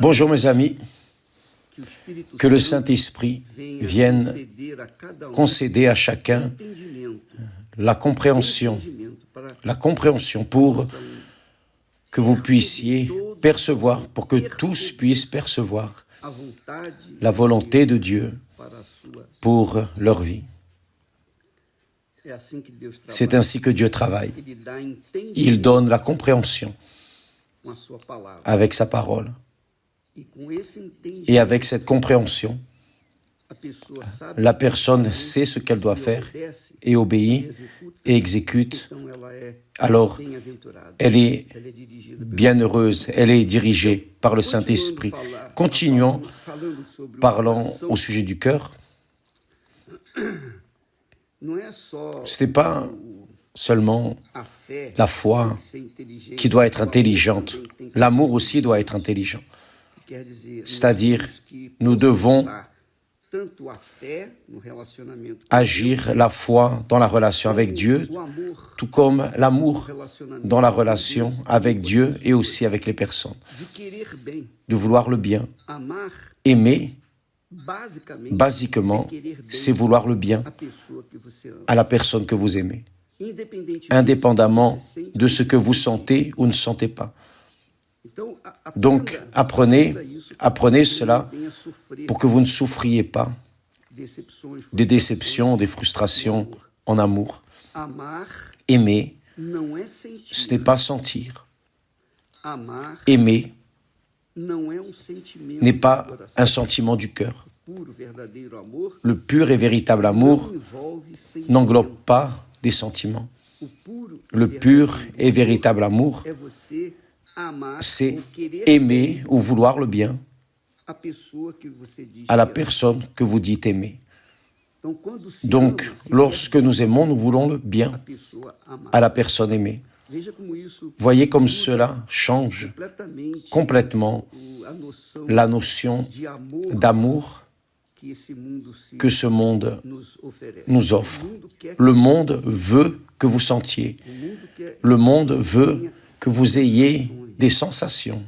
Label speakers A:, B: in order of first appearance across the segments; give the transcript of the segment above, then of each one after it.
A: Bonjour mes amis, que le Saint-Esprit vienne concéder à chacun la compréhension pour que vous puissiez percevoir, pour que tous puissent percevoir la volonté de Dieu pour leur vie. C'est ainsi que Dieu travaille. Il donne la compréhension avec sa parole. Et avec cette compréhension, la personne sait ce qu'elle doit faire et obéit et exécute. Alors, elle est bienheureuse, elle est dirigée par le Saint-Esprit. Continuons, parlant au sujet du cœur. Ce n'est pas seulement la foi qui doit être intelligente, l'amour aussi doit être intelligent. C'est-à-dire, nous devons agir la foi dans la relation avec Dieu, tout comme l'amour dans la relation avec Dieu et aussi avec les personnes. De vouloir le bien. Aimer, basiquement, c'est vouloir le bien à la personne que vous aimez, indépendamment de ce que vous sentez ou ne sentez pas. Donc, apprenez cela pour que vous ne souffriez pas des déceptions, des frustrations en amour. Aimer, ce n'est pas sentir. Aimer n'est pas un sentiment du cœur. Le pur et véritable amour n'englobe pas des sentiments. Le pur et véritable amour, c'est aimer ou vouloir le bien à la personne que vous dites aimer. Donc, lorsque nous aimons, nous voulons le bien à la personne aimée. Voyez comme cela change complètement la notion d'amour que ce monde nous offre. Le monde veut que vous sentiez. Le monde veut que vous ayez des sensations.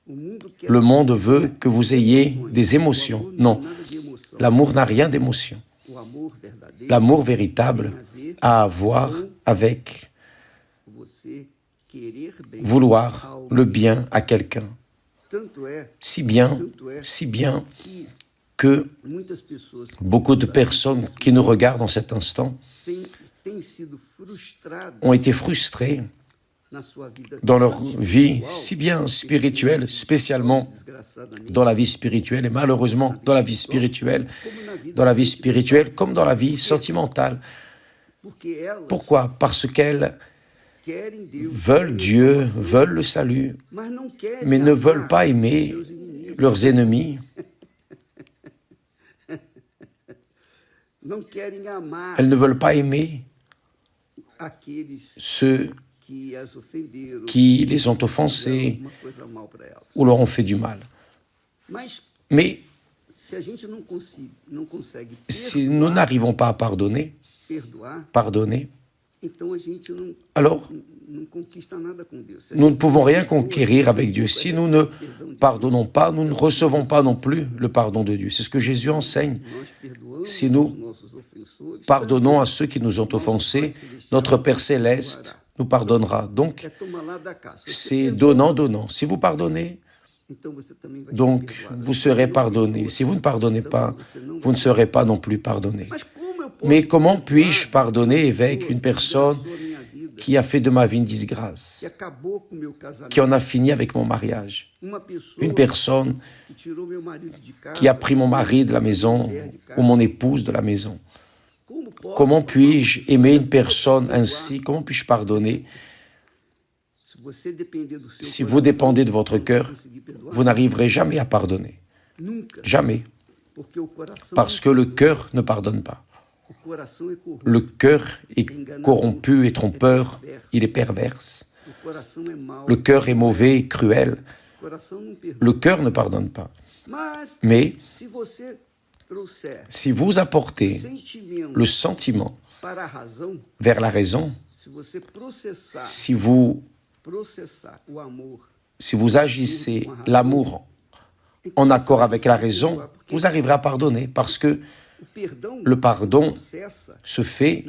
A: Le monde veut que vous ayez des émotions. Non, l'amour n'a rien d'émotion. L'amour véritable a à voir avec vouloir le bien à quelqu'un. Si bien que beaucoup de personnes qui nous regardent en cet instant ont été frustrées dans leur vie si bien spirituelle, spécialement dans la vie spirituelle et malheureusement dans la vie spirituelle comme dans la vie sentimentale. Pourquoi? Parce qu'elles veulent Dieu, veulent le salut, mais ne veulent pas aimer leurs ennemis. Elles ne veulent pas aimer ceux qui les ont offensés ou leur ont fait du mal. Mais si nous n'arrivons pas à pardonner, alors nous ne pouvons rien conquérir avec Dieu. Si nous ne pardonnons pas, nous ne recevons pas non plus le pardon de Dieu. C'est ce que Jésus enseigne. Si nous pardonnons à ceux qui nous ont offensés, notre Père Céleste nous pardonnera. Donc, c'est donnant. Si vous pardonnez, donc vous serez pardonné. Si vous ne pardonnez pas, vous ne serez pas non plus pardonné. Mais comment puis-je pardonner avec une personne qui a fait de ma vie une disgrâce, qui en a fini avec mon mariage? Une personne qui a pris mon mari de la maison ou mon épouse de la maison. Comment puis-je aimer une personne ainsi? Comment puis-je pardonner? Si vous dépendez de votre cœur, vous n'arriverez jamais à pardonner. Jamais. Parce que le cœur ne pardonne pas. Le cœur est corrompu et trompeur, il est perverse. Le cœur est mauvais et cruel. Le cœur ne pardonne pas. Mais si vous apportez le sentiment vers la raison, si vous si vous agissez l'amour en accord avec la raison, vous arriverez à pardonner parce que le pardon se fait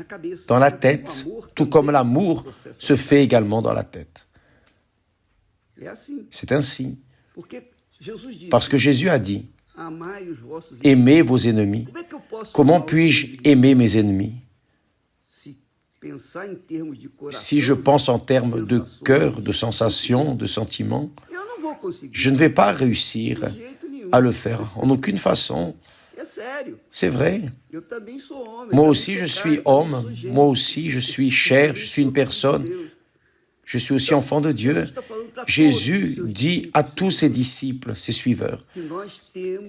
A: dans la tête, tout comme l'amour se fait également dans la tête. C'est ainsi. Parce que Jésus a dit, aimez vos ennemis. Comment puis-je aimer mes ennemis? Si je pense en termes de cœur, de sensation, de sentiment, je ne vais pas réussir à le faire en aucune façon. C'est vrai. Moi aussi, je suis homme. Moi aussi, je suis chair. Je suis une personne. Je suis aussi enfant de Dieu. Jésus dit à tous ses disciples, ses suiveurs,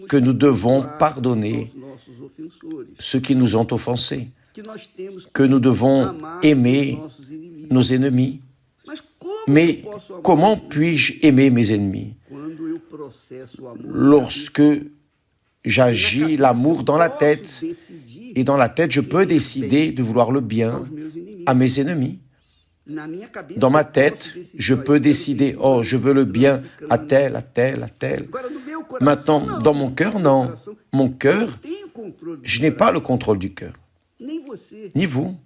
A: que nous devons pardonner ceux qui nous ont offensés, que nous devons aimer nos ennemis. Mais comment puis-je aimer mes ennemis? Lorsque j'agis l'amour dans la tête, et dans la tête, je peux décider de vouloir le bien à mes ennemis. Dans ma tête, je peux décider, oh, je veux le bien à tel, à tel, à tel. Maintenant, dans mon cœur, non. Mon cœur, je n'ai pas le contrôle du cœur. Ni vous.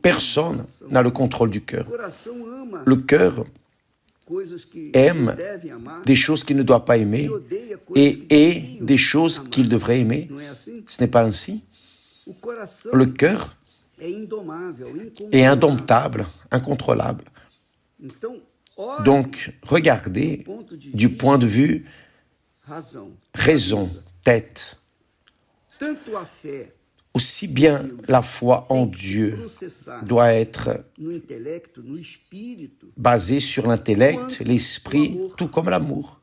A: Personne n'a le contrôle du cœur. Le cœur aime des choses qu'il ne doit pas aimer et hait des choses qu'il devrait aimer. Ce n'est pas ainsi. Le cœur est indomptable, incontrôlable. Donc, regardez du point de vue raison, tête. Aussi bien la foi en Dieu doit être basée sur l'intellect, l'esprit, tout comme l'amour.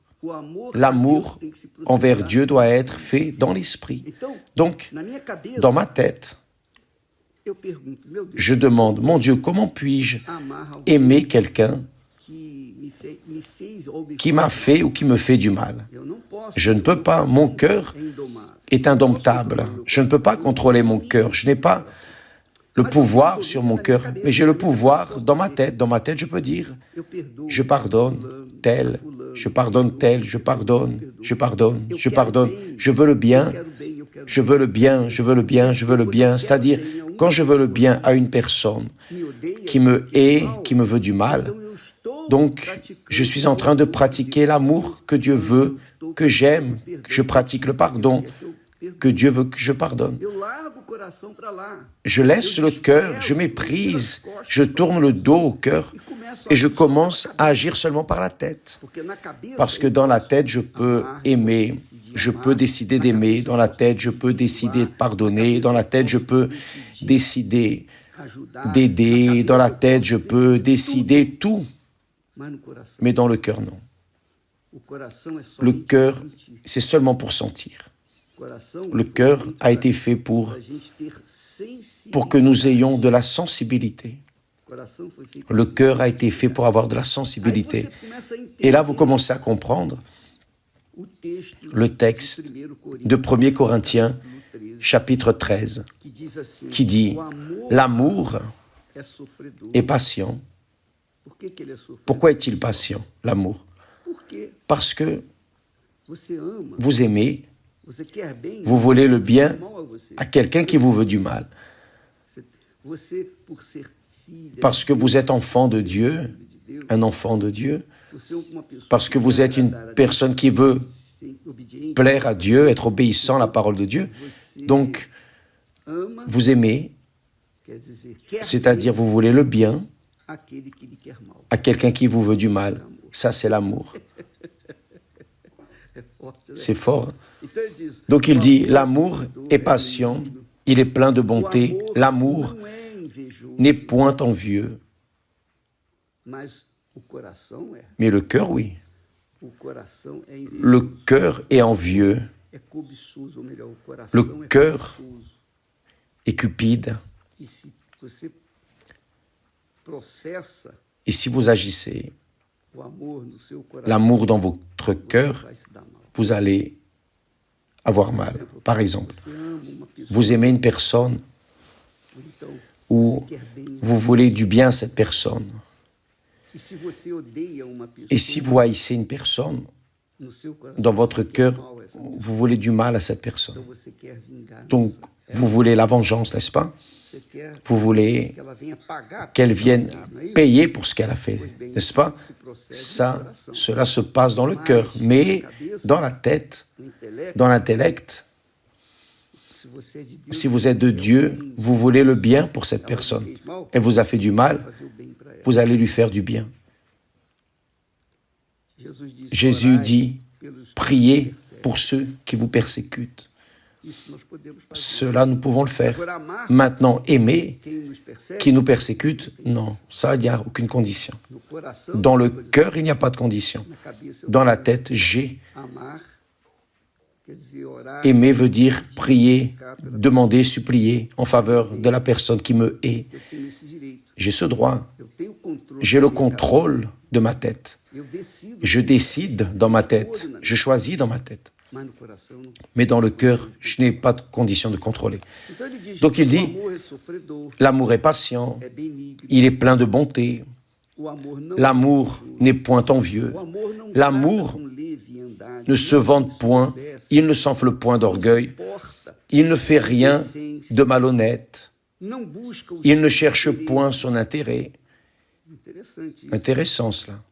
A: L'amour envers Dieu doit être fait dans l'esprit. Donc, dans ma tête, je demande, mon Dieu, comment puis-je aimer quelqu'un qui m'a fait ou qui me fait du mal? Je ne peux pas, mon cœur est indomptable. Je ne peux pas contrôler mon cœur. Je n'ai pas le pouvoir sur mon cœur, mais j'ai le pouvoir dans ma tête. Dans ma tête, je peux dire, je pardonne tel, je pardonne tel, je pardonne, je pardonne, je pardonne. Je veux le bien, je veux le bien, je veux le bien, je veux le bien. C'est-à-dire, quand je veux le bien à une personne qui me hait, qui me veut du mal, donc je suis en train de pratiquer l'amour que Dieu veut, que j'aime, que je pratique le pardon, que Dieu veut que je pardonne. Je laisse le cœur, je méprise, je tourne le dos au cœur et je commence à agir seulement par la tête. Parce que dans la tête, je peux aimer, je peux décider d'aimer, dans la tête, je peux décider de pardonner, dans la tête, je peux décider d'aider, dans la tête, je peux décider tout, mais dans le cœur, non. Le cœur, c'est seulement pour sentir. Le cœur a été fait pour que nous ayons de la sensibilité. Le cœur a été fait pour avoir de la sensibilité. Et là, vous commencez à comprendre le texte de 1 Corinthiens, chapitre 13, qui dit « L'amour est patient ». Pourquoi est-il patient, l'amour? Parce que vous aimez, vous voulez le bien à quelqu'un qui vous veut du mal. Parce que vous êtes enfant de Dieu, un enfant de Dieu, parce que vous êtes une personne qui veut plaire à Dieu, être obéissant à la parole de Dieu. Donc, vous aimez, c'est-à-dire vous voulez le bien à quelqu'un qui vous veut du mal. Ça, c'est l'amour. C'est fort. Donc il dit, l'amour est patient, il est plein de bonté, l'amour n'est point envieux. Mais le cœur, oui. Le cœur est envieux. Le cœur est cupide. Et si vous agissez l'amour dans votre cœur, vous allez avoir mal. Par exemple, vous aimez une personne ou vous voulez du bien à cette personne. Et si vous haïssez une personne, dans votre cœur, vous voulez du mal à cette personne. Donc, vous voulez la vengeance, n'est-ce pas? Vous voulez qu'elle vienne payer pour ce qu'elle a fait, n'est-ce pas? Cela se passe dans le cœur, mais dans la tête, dans l'intellect, si vous êtes de Dieu, vous voulez le bien pour cette personne. Elle vous a fait du mal, vous allez lui faire du bien. Jésus dit, priez pour ceux qui vous persécutent. Cela, nous pouvons le faire. Maintenant, aimer qui nous persécute, non, ça, il n'y a aucune condition. Dans le cœur, il n'y a pas de condition. Dans la tête, j'ai. Aimer veut dire prier, demander, supplier en faveur de la personne qui me hait. J'ai ce droit. J'ai le contrôle de ma tête. Je décide dans ma tête. Je choisis dans ma tête. Mais dans le cœur, je n'ai pas de condition de contrôler. Donc il dit, l'amour est patient, il est plein de bonté. L'amour n'est point envieux. L'amour ne se vante point, il ne s'enfle point d'orgueil, il ne fait rien de malhonnête, il ne cherche point son intérêt. Intéressant cela.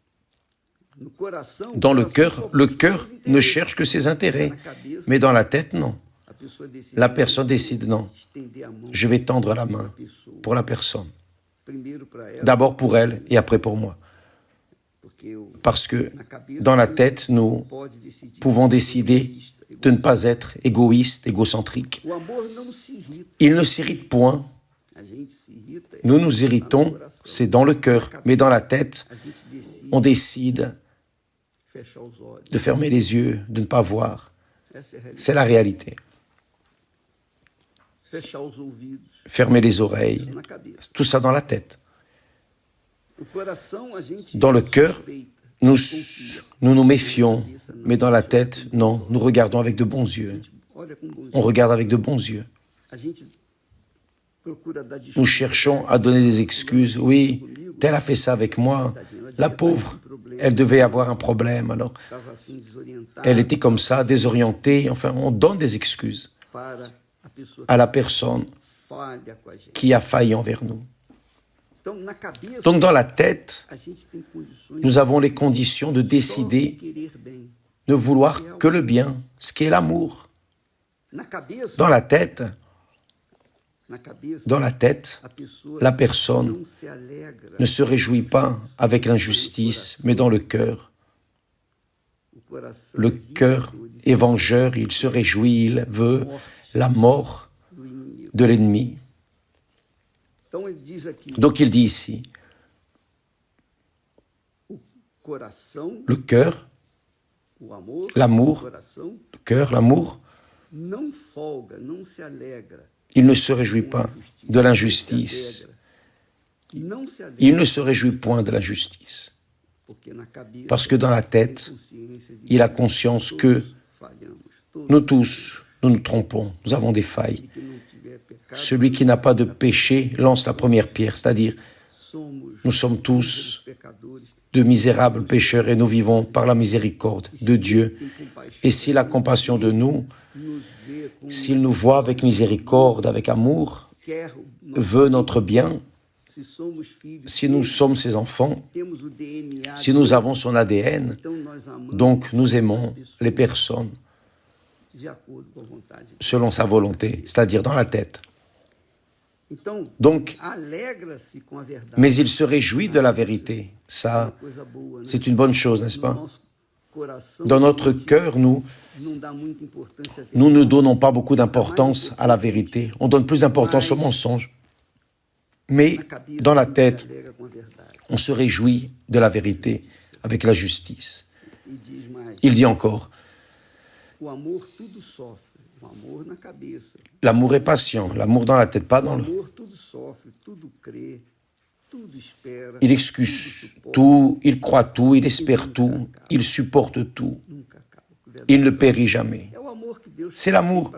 A: Dans le cœur ne cherche que ses intérêts, mais dans la tête, non. La personne décide, non, je vais tendre la main pour la personne. D'abord pour elle et après pour moi. Parce que dans la tête, nous pouvons décider de ne pas être égoïste, égocentrique. Il ne s'irrite point. Nous nous irritons, c'est dans le cœur, mais dans la tête, on décide de fermer les yeux, de ne pas voir. C'est la réalité. Fermer les oreilles, tout ça dans la tête. Dans le cœur, nous nous méfions, mais dans la tête, non, nous regardons avec de bons yeux. On regarde avec de bons yeux. Nous cherchons à donner des excuses. Oui, tel a fait ça avec moi. La pauvre, elle devait avoir un problème, alors elle était comme ça, désorientée. Enfin, on donne des excuses à la personne qui a failli envers nous. Donc dans la tête, nous avons les conditions de décider de vouloir que le bien, ce qui est l'amour. Dans la tête, la personne ne se réjouit pas avec l'injustice, mais dans le cœur est vengeur, il se réjouit, il veut la mort de l'ennemi. Donc il dit ici, le cœur, l'amour, il ne se réjouit pas de l'injustice. Il ne se réjouit point de l'injustice. Parce que dans la tête, il a conscience que nous tous, nous nous trompons, nous avons des failles. Celui qui n'a pas de péché lance la première pierre, c'est-à-dire nous sommes tous de misérables pécheurs et nous vivons par la miséricorde de Dieu. Et s'il a compassion de nous, s'il nous voit avec miséricorde, avec amour, veut notre bien, si nous sommes ses enfants, si nous avons son ADN, donc nous aimons les personnes selon sa volonté, c'est-à-dire dans la tête. Donc, mais il se réjouit de la vérité. Ça, c'est une bonne chose, n'est-ce pas? Dans notre cœur, nous ne donnons pas beaucoup d'importance à la vérité. On donne plus d'importance au mensonge. Mais dans la tête, on se réjouit de la vérité avec la justice. Il dit encore, l'amour est patient, l'amour dans la tête, pas dans le... Il excuse tout, il croit tout, il espère tout, il supporte tout. Il ne périt jamais. C'est l'amour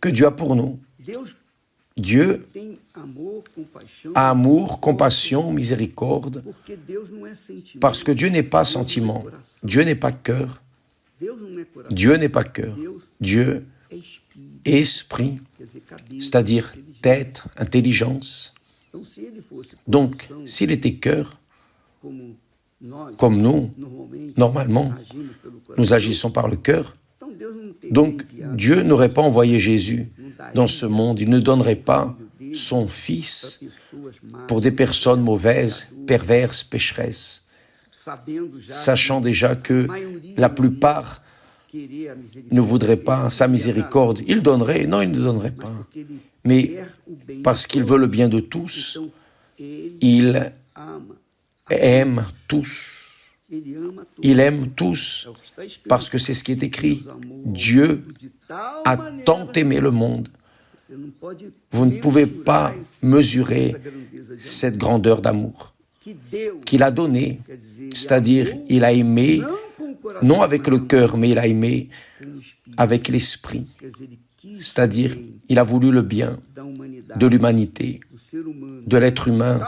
A: que Dieu a pour nous. Dieu Amour, compassion, miséricorde, parce que Dieu n'est pas sentiment, Dieu n'est pas cœur, Dieu n'est pas cœur, Dieu est esprit, c'est-à-dire tête, intelligence. Donc, s'il était cœur, comme nous, normalement, nous agissons par le cœur, donc Dieu n'aurait pas envoyé Jésus dans ce monde, il ne donnerait pas son Fils pour des personnes mauvaises, perverses, pécheresses, sachant déjà que la plupart ne voudraient pas sa miséricorde. Il donnerait, non, il ne donnerait pas. Mais parce qu'il veut le bien de tous, il aime tous. Il aime tous, parce que c'est ce qui est écrit. Dieu a tant aimé le monde. Vous ne pouvez pas mesurer cette grandeur d'amour qu'il a donné, c'est-à-dire il a aimé, non avec le cœur, mais il a aimé avec l'esprit, c'est-à-dire il a voulu le bien de l'humanité, de l'être humain,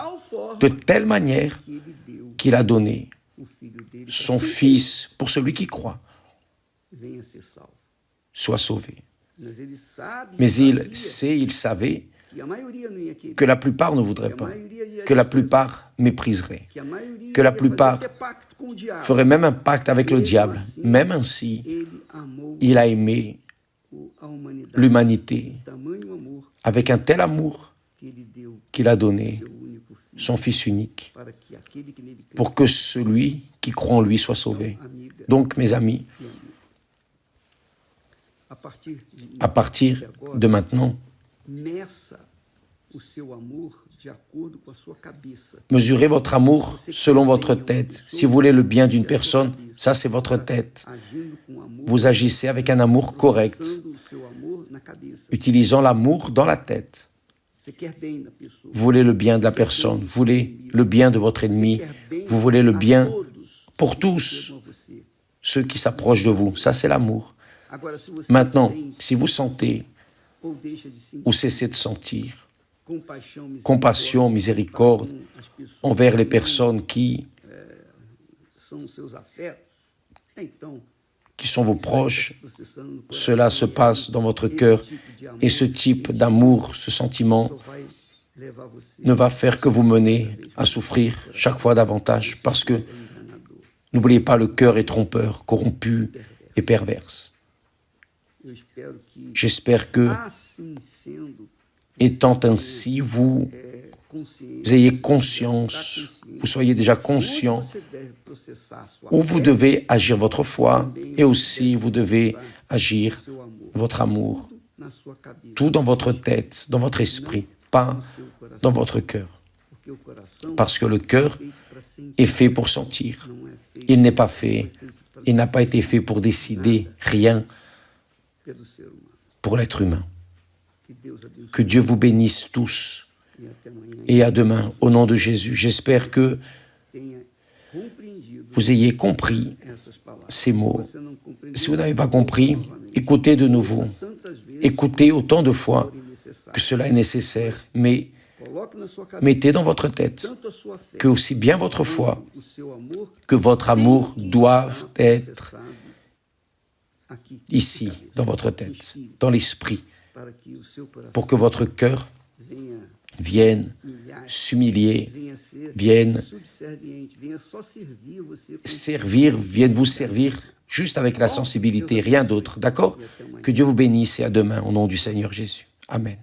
A: de telle manière qu'il a donné son Fils pour celui qui croit, soit sauvé. Mais il savait que la plupart ne voudraient pas, que la plupart mépriseraient, que la plupart feraient même un pacte avec le diable. Même ainsi, il a aimé l'humanité avec un tel amour qu'il a donné son Fils unique pour que celui qui croit en lui soit sauvé. Donc, mes amis, à partir de maintenant, mesurez votre amour selon votre tête. Si vous voulez le bien d'une personne, ça c'est votre tête. Vous agissez avec un amour correct, utilisant l'amour dans la tête. Vous voulez le bien de la personne, vous voulez le bien de votre ennemi, vous voulez le bien pour tous ceux qui s'approchent de vous. Ça c'est l'amour. Maintenant, si vous sentez ou cessez de sentir compassion, miséricorde envers les personnes qui sont vos proches, cela se passe dans votre cœur et ce type d'amour, ce sentiment ne va faire que vous mener à souffrir chaque fois davantage parce que, n'oubliez pas, le cœur est trompeur, corrompu et perverse. J'espère que, étant ainsi, vous ayez conscience, vous soyez déjà conscient où vous devez agir votre foi et aussi vous devez agir votre amour. Tout dans votre tête, dans votre esprit, pas dans votre cœur. Parce que le cœur est fait pour sentir. Il n'est pas fait, il n'a pas été fait pour décider rien pour l'être humain. Que Dieu vous bénisse tous et à demain, au nom de Jésus. J'espère que vous ayez compris ces mots. Si vous n'avez pas compris, écoutez de nouveau. Écoutez autant de fois que cela est nécessaire, mais mettez dans votre tête que aussi bien votre foi que votre amour doivent être ici, dans votre tête, dans l'esprit, pour que votre cœur vienne s'humilier, vienne servir, vienne vous servir juste avec la sensibilité, rien d'autre, d'accord? Que Dieu vous bénisse et à demain, au nom du Seigneur Jésus. Amen.